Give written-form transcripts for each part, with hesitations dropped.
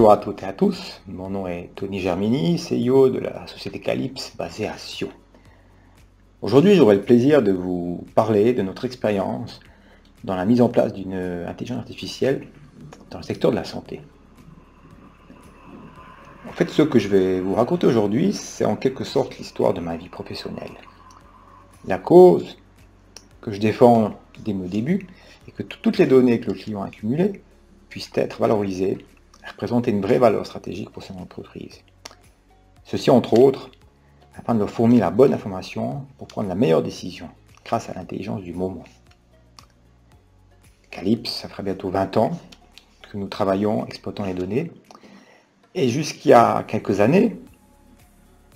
Bonjour à toutes et à tous, mon nom est Tony Germini, CEO de la société Calypse basée à Sion. Aujourd'hui, j'aurai le plaisir de vous parler de notre expérience dans la mise en place d'une intelligence artificielle dans le secteur de la santé. En fait, ce que je vais vous raconter aujourd'hui, c'est en quelque sorte l'histoire de ma vie professionnelle. La cause que je défends dès mon début est que toutes les données que le client a accumulées puissent être valorisées et représenter une vraie valeur stratégique pour son entreprise. Ceci, entre autres, afin de leur fournir la bonne information pour prendre la meilleure décision grâce à l'intelligence du moment. Calypse, ça fera bientôt 20 ans que nous travaillons exploitant les données. Et jusqu'il y a quelques années,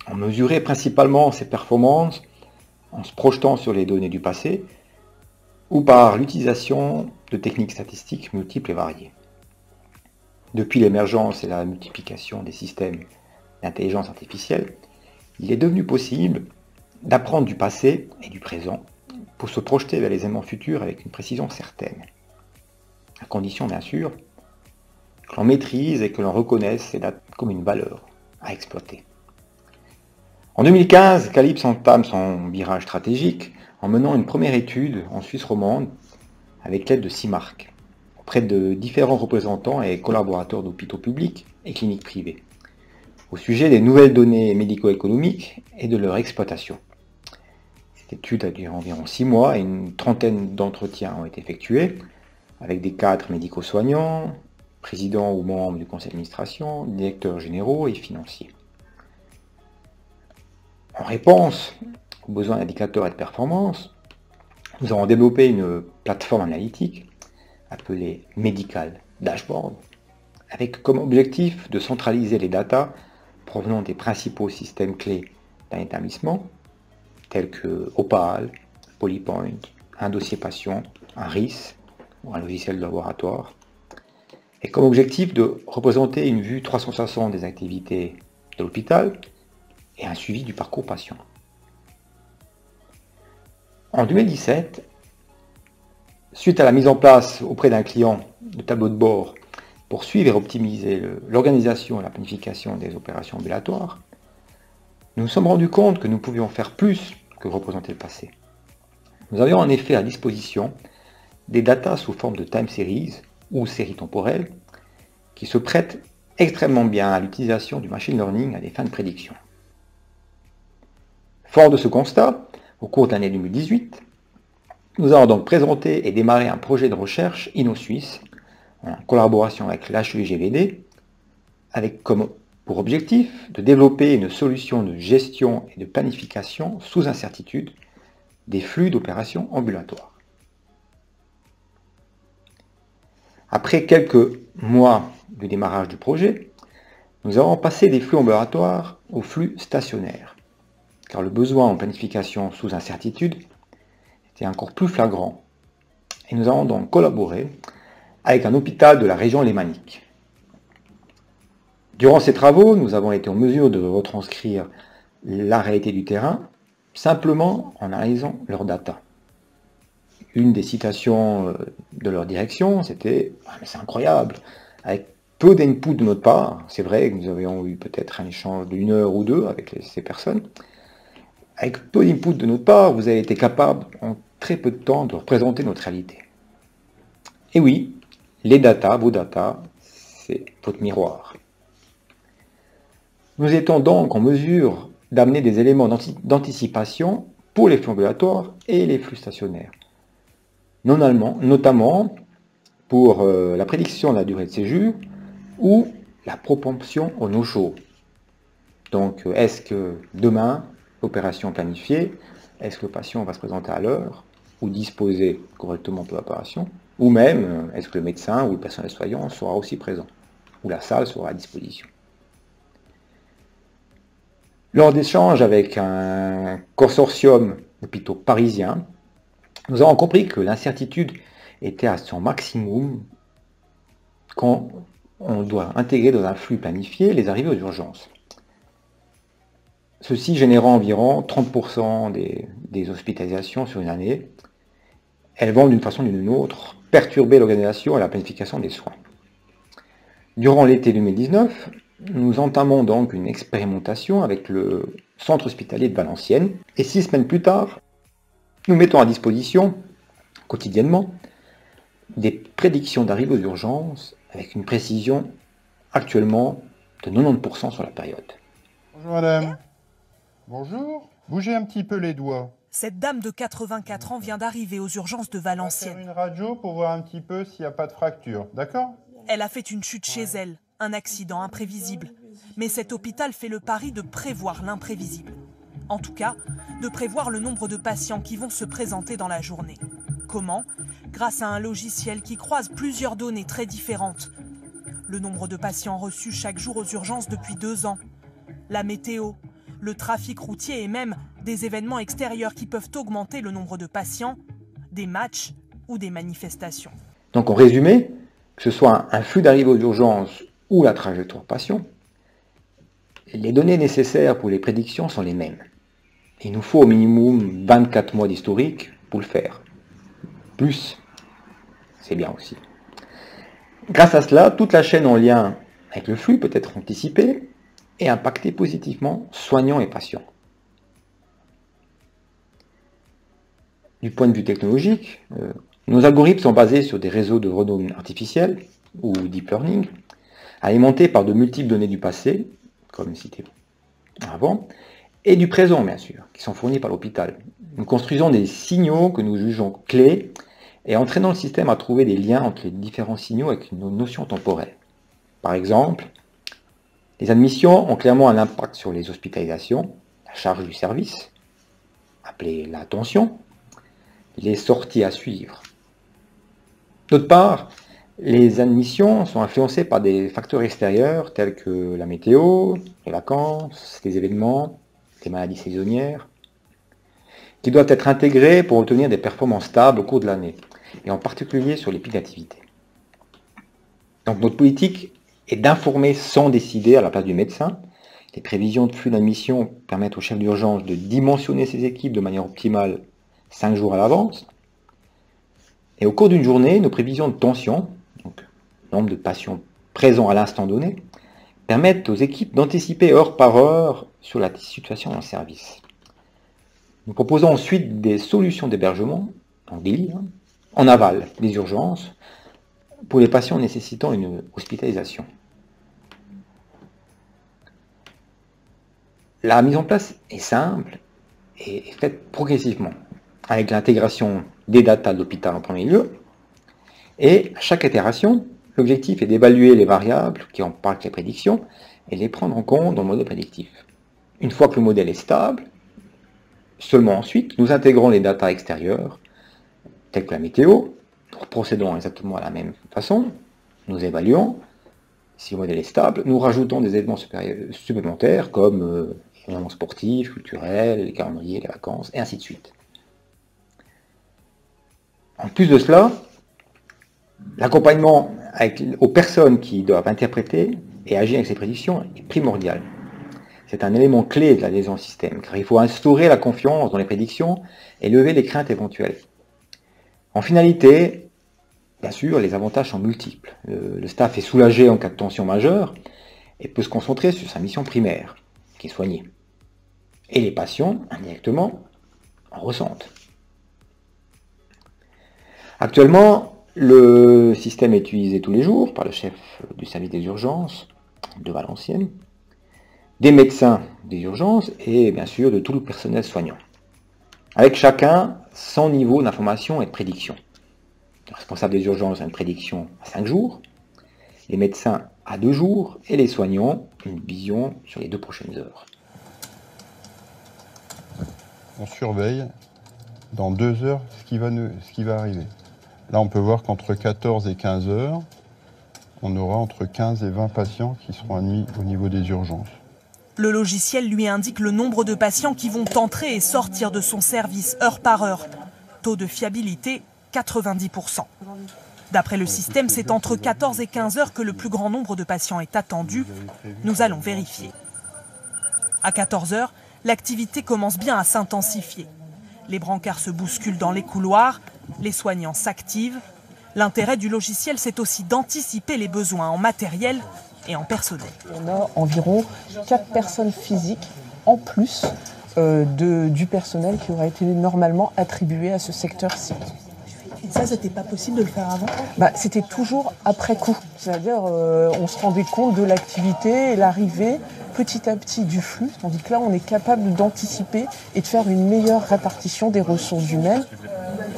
on mesurait principalement ses performances en se projetant sur les données du passé ou par l'utilisation de techniques statistiques multiples et variées. Depuis l'émergence et la multiplication des systèmes d'intelligence artificielle, il est devenu possible d'apprendre du passé et du présent pour se projeter vers les événements futurs avec une précision certaine. À condition, bien sûr, que l'on maîtrise et que l'on reconnaisse ces dates comme une valeur à exploiter. En 2015, Calypse entame son virage stratégique en menant une première étude en Suisse romande avec l'aide de Simark, auprès de différents représentants et collaborateurs d'hôpitaux publics et cliniques privées, au sujet des nouvelles données médico-économiques et de leur exploitation. Cette étude a duré environ 6 mois et une trentaine d'entretiens ont été effectués avec des cadres médico-soignants, présidents ou membres du conseil d'administration, directeurs généraux et financiers. En réponse aux besoins d'indicateurs et de performance, nous avons développé une plateforme analytique appelée Medical Dashboard, avec comme objectif de centraliser les datas provenant des principaux systèmes clés d'un établissement, tels que Opal, Polypoint, un dossier patient, un RIS ou un logiciel de laboratoire, et comme objectif de représenter une vue 360 des activités de l'hôpital et un suivi du parcours patient. En 2017, suite à la mise en place auprès d'un client de tableau de bord pour suivre et optimiser l'organisation et la planification des opérations ambulatoires, nous nous sommes rendus compte que nous pouvions faire plus que représenter le passé. Nous avions en effet à disposition des datas sous forme de time series ou séries temporelles qui se prêtent extrêmement bien à l'utilisation du machine learning à des fins de prédiction. Fort de ce constat, au cours de l'année 2018, nous avons donc présenté et démarré un projet de recherche inno-suisse en collaboration avec l'HEGVD, avec comme pour objectif de développer une solution de gestion et de planification sous incertitude des flux d'opérations ambulatoires. Après quelques mois du démarrage du projet, nous avons passé des flux ambulatoires aux flux stationnaires, car le besoin en planification sous incertitude était encore plus flagrant. Et nous avons donc collaboré avec un hôpital de la région lémanique. Durant ces travaux, nous avons été en mesure de retranscrire la réalité du terrain simplement en analysant leurs data. Une des citations de leur direction, c'était « Ah, mais c'est incroyable !» Avec peu d'input de notre part, c'est vrai que nous avions eu peut-être un échange d'une heure ou deux avec ces personnes, avec peu d'input de notre part, vous avez été capable en très peu de temps de représenter notre réalité. Et oui, les datas, vos datas, c'est votre miroir. Nous étions donc en mesure d'amener des éléments d'anticipation pour les flux ambulatoires et les flux stationnaires. Notamment pour la prédiction de la durée de séjour ou la propension au no-show. Donc, est-ce que demain, l'opération planifiée, est-ce que le patient va se présenter à l'heure ou disposer correctement pour l'opération, ou même, est-ce que le médecin ou le personnel soignant sera aussi présent, ou la salle sera à disposition. Lors d'échanges avec un consortium d'hôpitaux parisiens, nous avons compris que l'incertitude était à son maximum quand on doit intégrer dans un flux planifié les arrivées aux urgences. Ceci générant environ 30% des hospitalisations sur une année. Elles vont d'une façon ou d'une autre perturber l'organisation et la planification des soins. Durant l'été 2019, nous entamons donc une expérimentation avec le centre hospitalier de Valenciennes. Et 6 semaines plus tard, nous mettons à disposition, quotidiennement, des prédictions d'arrivée aux urgences avec une précision actuellement de 90% sur la période. Bonjour madame. Bonjour. Bougez un petit peu les doigts. Cette dame de 84 ans vient d'arriver aux urgences de On va faire Valenciennes. une radio pour voir un petit peu s'il n'y a pas de fracture, d'accord? Elle a fait une chute chez elle, un accident imprévisible. Mais cet hôpital fait le pari de prévoir l'imprévisible. En tout cas, de prévoir le nombre de patients qui vont se présenter dans la journée. Comment? Grâce à un logiciel qui croise plusieurs données très différentes. Le nombre de patients reçus chaque jour aux urgences depuis 2 ans. La météo, le trafic routier et même des événements extérieurs qui peuvent augmenter le nombre de patients, des matchs ou des manifestations. Donc en résumé, que ce soit un flux d'arrivée aux urgences ou la trajectoire patient, les données nécessaires pour les prédictions sont les mêmes. Il nous faut au minimum 24 mois d'historique pour le faire. Plus, c'est bien aussi. Grâce à cela, toute la chaîne en lien avec le flux peut être anticipée et impacter positivement soignants et patients. Du point de vue technologique, nos algorithmes sont basés sur des réseaux de neurones artificiels, ou deep learning, alimentés par de multiples données du passé, comme cité avant, et du présent bien sûr, qui sont fournis par l'hôpital. Nous construisons des signaux que nous jugeons clés et entraînant le système à trouver des liens entre les différents signaux avec nos notions temporelles. Par exemple, les admissions ont clairement un impact sur les hospitalisations, la charge du service, appelée la tension, les sorties à suivre. D'autre part, les admissions sont influencées par des facteurs extérieurs tels que la météo, les vacances, les événements, les maladies saisonnières, qui doivent être intégrés pour obtenir des performances stables au cours de l'année, et en particulier sur les pics d'activité. Donc notre politique est d'informer sans décider à la place du médecin. Les prévisions de flux d'admission permettent au chef d'urgence de dimensionner ses équipes de manière optimale 5 jours à l'avance. Et au cours d'une journée, nos prévisions de tension, donc nombre de patients présents à l'instant donné, permettent aux équipes d'anticiper heure par heure sur la situation en service. Nous proposons ensuite des solutions d'hébergement, en délit, en aval des urgences, pour les patients nécessitant une hospitalisation. La mise en place est simple et est faite progressivement, avec l'intégration des datas de l'hôpital en premier lieu, et à chaque itération, l'objectif est d'évaluer les variables qui impactent les prédictions et les prendre en compte dans le modèle prédictif. Une fois que le modèle est stable, seulement ensuite, nous intégrons les datas extérieures, telles que la météo. Nous procédons exactement à la même façon, nous évaluons. Si le modèle est stable, nous rajoutons des éléments supplémentaires comme les événements sportifs, culturels, les calendriers, les vacances, et ainsi de suite. En plus de cela, l'accompagnement aux personnes qui doivent interpréter et agir avec ces prédictions est primordial. C'est un élément clé de l'adhésion au système, car il faut instaurer la confiance dans les prédictions et lever les craintes éventuelles. En finalité, bien sûr, les avantages sont multiples. Le staff est soulagé en cas de tension majeure et peut se concentrer sur sa mission primaire, qui est soigner. Et les patients, indirectement, en ressentent. Actuellement, le système est utilisé tous les jours par le chef du service des urgences de Valenciennes, des médecins des urgences et bien sûr de tout le personnel soignant, avec chacun son niveau d'information et de prédiction. Le responsable des urgences a une prédiction à 5 jours, les médecins à 2 jours et les soignants une vision sur les 2 prochaines heures. On surveille dans 2 heures ce qui va arriver. Là, on peut voir qu'entre 14 et 15 heures, on aura entre 15 et 20 patients qui seront admis au niveau des urgences. Le logiciel lui indique le nombre de patients qui vont entrer et sortir de son service heure par heure. Taux de fiabilité, 90%. D'après le système, c'est entre 14 et 15 heures que le plus grand nombre de patients est attendu. Nous allons vérifier. À 14 heures, l'activité commence bien à s'intensifier. Les brancards se bousculent dans les couloirs, les soignants s'activent. L'intérêt du logiciel, c'est aussi d'anticiper les besoins en matériel et en personnel. On a environ 4 personnes physiques en plus du personnel qui aurait été normalement attribué à ce secteur-ci. Et ça, c'était pas possible de le faire avant? C'était toujours après coup. C'est-à-dire, on se rendait compte de l'activité et l'arrivée petit à petit du flux, tandis que là, on est capable d'anticiper et de faire une meilleure répartition des ressources humaines.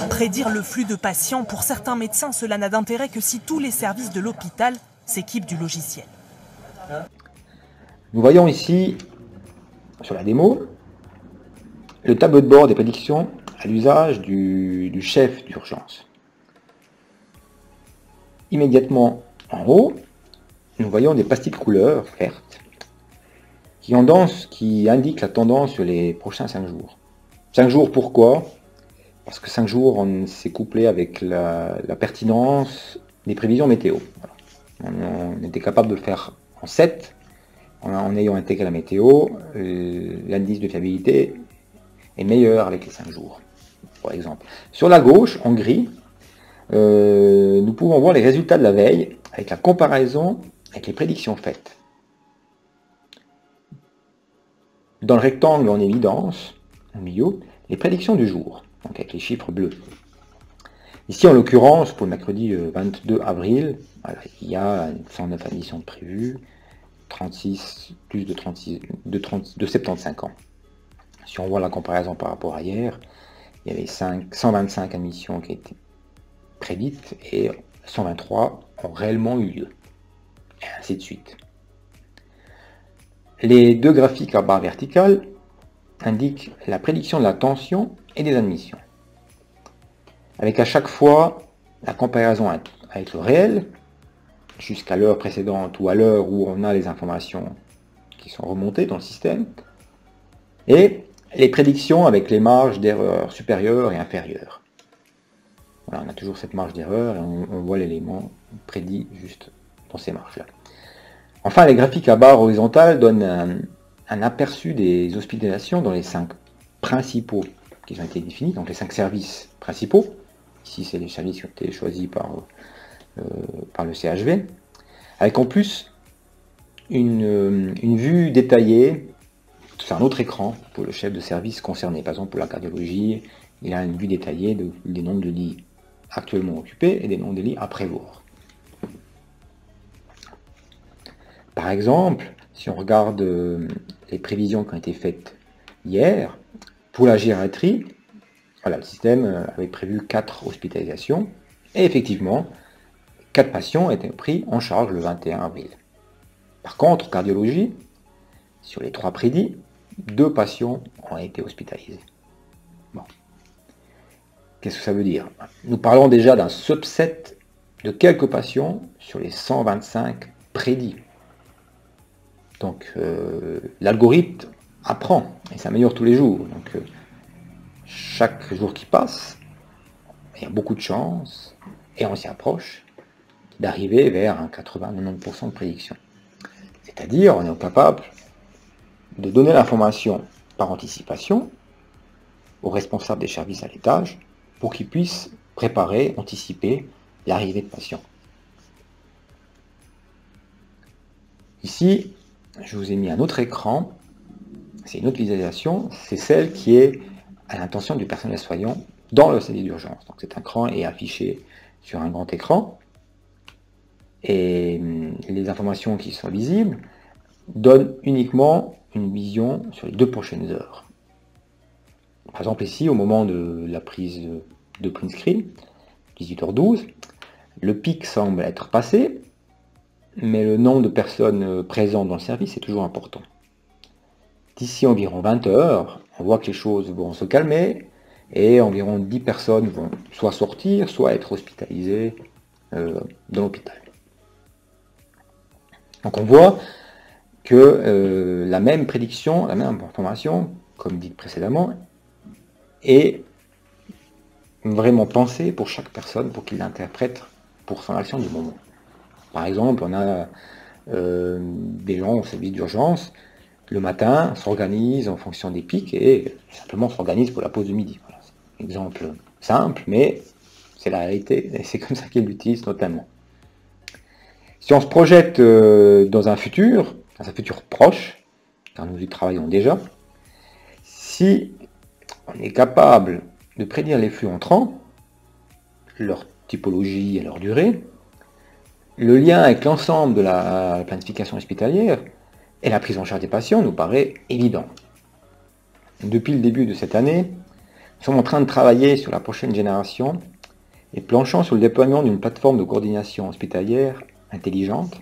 Prédire le flux de patients, pour certains médecins, cela n'a d'intérêt que si tous les services de l'hôpital s'équipent du logiciel. Nous voyons ici, sur la démo, le tableau de bord des prédictions à l'usage du chef d'urgence. Immédiatement en haut, nous voyons des pastilles de couleur vertes qui indiquent la tendance sur les prochains 5 jours. 5 jours, pourquoi? Parce que 5 jours, on s'est couplé avec la pertinence des prévisions météo. Voilà. On était capable de le faire en 7, en ayant intégré la météo. L'indice de fiabilité est meilleur avec les 5 jours, par exemple. Sur la gauche, en gris, nous pouvons voir les résultats de la veille avec la comparaison avec les prédictions faites. Dans le rectangle en évidence, au milieu, les prédictions du jour, donc avec les chiffres bleus. Ici, en l'occurrence, pour le mercredi 22 avril, voilà, il y a 109 admissions de prévues, 36, plus de 75 ans. Si on voit la comparaison par rapport à hier, il y avait 125 admissions qui étaient prédites et 123 ont réellement eu lieu. Et ainsi de suite. Les deux graphiques à barre verticale indiquent la prédiction de la tension et des admissions. Avec à chaque fois la comparaison avec le réel, jusqu'à l'heure précédente ou à l'heure où on a les informations qui sont remontées dans le système, et les prédictions avec les marges d'erreur supérieures et inférieures. Voilà, on a toujours cette marge d'erreur et on voit l'élément prédit juste dans ces marges-là. Enfin, les graphiques à barre horizontale donnent un aperçu des hospitalisations dans les 5 principaux qui ont été définis, donc les 5 services principaux. Ici, c'est les services qui ont été choisis par le CHV, avec en plus une vue détaillée. C'est un autre écran pour le chef de service concerné. Par exemple, pour la cardiologie, il a une vue détaillée des nombres de lits actuellement occupés et des nombres de lits à prévoir. Par exemple, si on regarde les prévisions qui ont été faites hier, pour la gériatrie, voilà, le système avait prévu 4 hospitalisations, et effectivement, 4 patients étaient pris en charge le 21 avril. Par contre, en cardiologie, sur les 3 prédits, 2 patients ont été hospitalisés. Bon. Qu'est-ce que ça veut dire? Nous parlons déjà d'un subset de quelques patients sur les 125 prédits. Donc l'algorithme apprend et s'améliore tous les jours. Donc chaque jour qui passe, il y a beaucoup de chance et on s'y approche d'arriver vers un 80-90% de prédiction. C'est-à-dire, on est capable de donner l'information par anticipation aux responsables des services à l'étage pour qu'ils puissent préparer, anticiper l'arrivée de patients. Ici, je vous ai mis un autre écran, c'est une autre visualisation, c'est celle qui est à l'intention du personnel soignant dans le service d'urgence. Donc cet écran est affiché sur un grand écran et les informations qui sont visibles donnent uniquement une vision sur les 2 prochaines heures. Par exemple ici, au moment de la prise de print screen, 18h12, le pic semble être passé, mais le nombre de personnes présentes dans le service est toujours important. D'ici environ 20 heures, on voit que les choses vont se calmer et environ 10 personnes vont soit sortir, soit être hospitalisées dans l'hôpital. Donc on voit que la même prédiction, la même information, comme dit précédemment, est vraiment pensée pour chaque personne pour qu'il l'interprète pour son action du moment. Par exemple, on a des gens au service d'urgence, le matin, s'organisent en fonction des pics et simplement s'organisent pour la pause de midi. Voilà. Exemple simple, mais C'est la réalité, et c'est comme ça qu'ils l'utilisent notamment. Si on se projette dans un futur proche, car nous y travaillons déjà, si on est capable de prédire les flux entrants, leur typologie et leur durée, le lien avec l'ensemble de la planification hospitalière et la prise en charge des patients nous paraît évident. Depuis le début de cette année, nous sommes en train de travailler sur la prochaine génération et planchant sur le déploiement d'une plateforme de coordination hospitalière intelligente,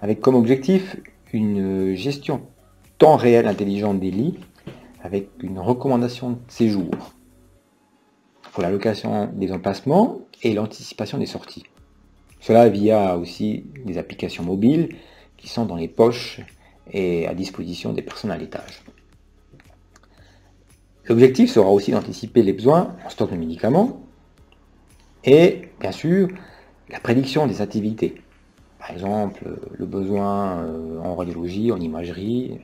avec comme objectif une gestion temps réel intelligente des lits, avec une recommandation de séjour pour l'allocation des emplacements et l'anticipation des sorties. Cela via aussi des applications mobiles qui sont dans les poches et à disposition des personnes à l'étage. L'objectif sera aussi d'anticiper les besoins en stock de médicaments et, bien sûr, la prédiction des activités. Par exemple, le besoin en radiologie, en imagerie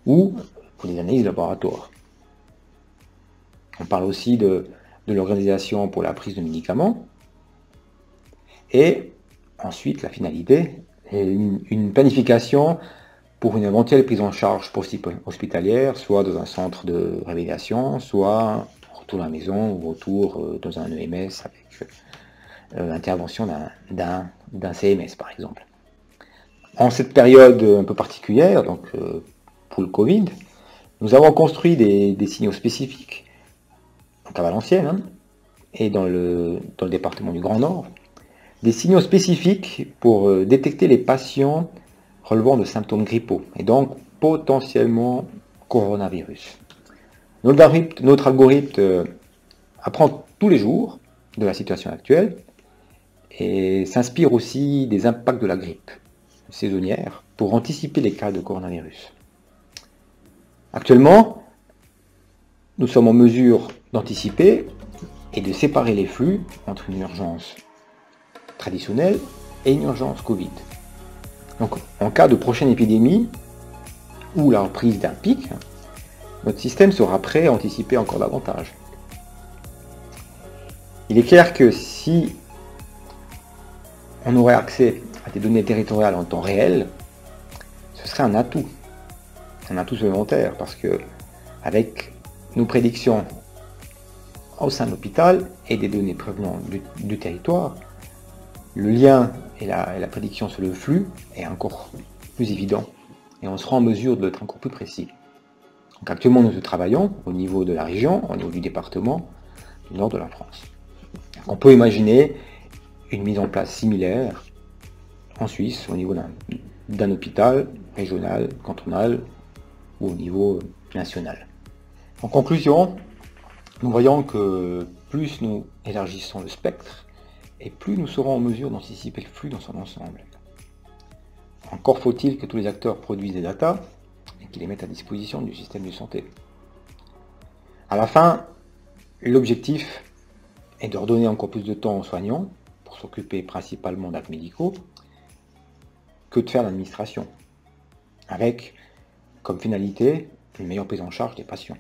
ou pour des analyses laboratoires. On parle aussi de l'organisation pour la prise de médicaments. Et ensuite, la finalité est une planification pour une éventuelle prise en charge hospitalière, soit dans un centre de révélation, soit retour à la maison ou retour dans un EMS avec intervention d'un CMS par exemple. En cette période un peu particulière, donc pour le Covid, nous avons construit des signaux spécifiques, donc à Valenciennes, hein, et dans le département du Grand Nord, des signaux spécifiques pour détecter les patients relevant de symptômes grippaux, et donc potentiellement coronavirus. Notre algorithme apprend tous les jours de la situation actuelle et s'inspire aussi des impacts de la grippe saisonnière pour anticiper les cas de coronavirus. Actuellement, nous sommes en mesure d'anticiper et de séparer les flux entre une urgence traditionnelle et une urgence Covid. Donc, en cas de prochaine épidémie ou la reprise d'un pic, notre système sera prêt à anticiper encore davantage. Il est clair que si on aurait accès à des données territoriales en temps réel, ce serait un atout supplémentaire, parce que avec nos prédictions au sein de l'hôpital et des données provenant du territoire, le lien et la prédiction sur le flux est encore plus évident et on sera en mesure d'être encore plus précis. Donc actuellement, nous travaillons au niveau de la région, au niveau du département du nord de la France. On peut imaginer une mise en place similaire en Suisse, au niveau d'un hôpital régional, cantonal ou au niveau national. En conclusion, nous voyons que plus nous élargissons le spectre, et plus nous serons en mesure d'anticiper le flux dans son ensemble. Encore faut-il que tous les acteurs produisent des datas et qu'ils les mettent à disposition du système de santé. À la fin, l'objectif est de redonner encore plus de temps aux soignants pour s'occuper principalement d'actes médicaux que de faire l'administration, avec comme finalité une meilleure prise en charge des patients.